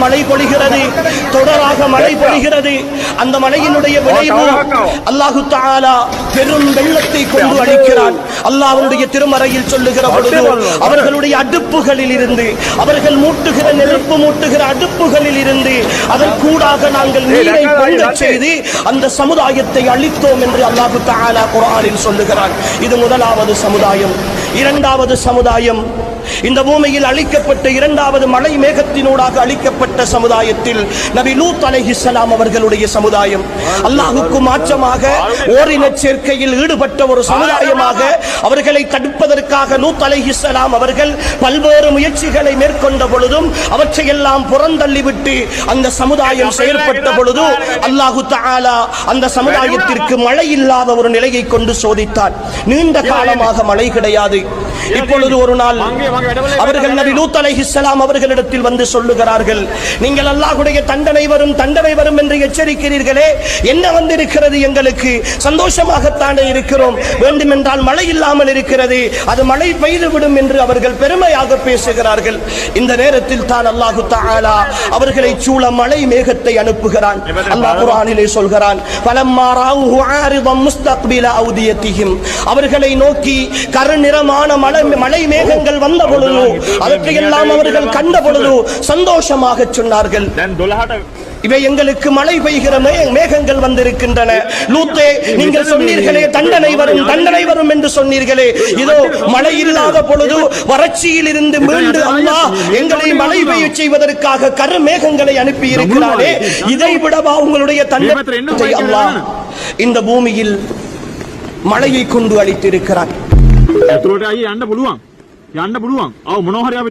மழை பொழிகிறது, தொடராக மழை பொழிகிறது. அந்த மழையினுடைய விளைவு அல்லாஹு தஆலா பெரும் வெள்ளத்தை கொண்டு அளிக்கிறான். அல்லாஹ்வுடைய திருமறையில் சொல்லுகிற பொழுது அவர்களுடைய அடுப்புகளில் இருந்து, அவர்கள் மூட்டுகிற நெருப்பு மூட்டுகிற அடுப்புகளில் இருந்து அதற்கூடாக நாங்கள் நீரை பொங்கச் செய்து அந்த சமுதாயத்தை அழித்தோம் என்று அல்லாஹு தஆலா குர்ஆனில் சொல்லுகிறான். இது முதலாவது சமுதாயம். இரண்டாவது சமுதாயம், இந்த பூமியில் அழிக்கப்பட்ட இரண்டாவது மழை மேகத்தினூடாக அழிக்கப்பட்ட சமுதாயத்தில் நபி லூத் அலைஹிஸ்ஸலாம் அவர்களுடைய சமுதாயம். அல்லாஹ்வுக்கு மாற்றமாக ஓரினச் சேர்க்கையில் ஈடுபட்ட ஒரு சமுதாயமாக அவர்களை தடுப்பதற்காக லூத் அலைஹிஸ்ஸலாம் அவர்கள் பல்வேறு முயற்சிகளை மேற்கொண்ட பொழுதும் அவற்றையெல்லாம் புறந்தள்ளிவிட்டு அந்த சமுதாயம் செயல்பட்ட பொழுது அல்லாஹு தஆலா அந்த சமுதாயத்திற்கு மழை இல்லாத ஒரு நிலையை கொண்டு சோதித்தார். நீண்ட காலமாக மழை கிடையாது. இப்பொழுது ஒரு நாள் அவர்கள் நபி லூத் அலைஹிஸ்ஸலாம் அவர்களிடத்தில் வந்து சொல்லுகிறார்கள், நீங்கள் அல்லாஹ்வுடைய தண்டனை வரும் என்று எச்சரிக்கிறீர்களே, என்ன வந்திருக்கிறது? எங்களுக்கு சந்தோஷமாகத்தானே இருக்கிறோம், வேண்டுமென்றால் மழை இல்லாமல் இருக்கிறது, அது மழை பெய்துவிடும் என்று அவர்கள் பெருமையாக பேசுகிறார்கள். இந்த நேரத்தில் தான் அல்லாஹு தஆலா அவர்களை சூழ மழை மேகத்தை அனுப்புகிறான். அல்லாஹ் குர்ஆனிலே சொல்கிறான், ஃபலம்மா ராவுஹு ஆரிதம் முஸ்தக்பில அவ்தியத்திஹிம், அவர்களை நோக்கி கருநிறமான மழை மேகங்கள் வந்த பொழுது அவற்றையெல்லாம் அவர்கள் கண்ட பொழுது சந்தோஷமாக சொன்னார்கள், இவை எங்களுக்கு மழை பெய்கிற மேகங்கள் வந்திருக்கின்றன. லூத்தே, நீங்கள் சொன்னீர்களே தண்டனை வரும் என்று சொன்னீர்களே, இதோ மழை இல்லாத பொழுது வறட்சியில் இருந்து மீண்டு அல்லாஹ் எங்களை மழை பெய்ய செய்வதற்காக கருமேகங்களை அனுப்பி இருக்கிறாரே, இதை விடவா உங்களுடைய தண்டனை? அல்லாஹ் இந்த பூமியில் மழையை கொண்டு அளித்திருக்கிறார்.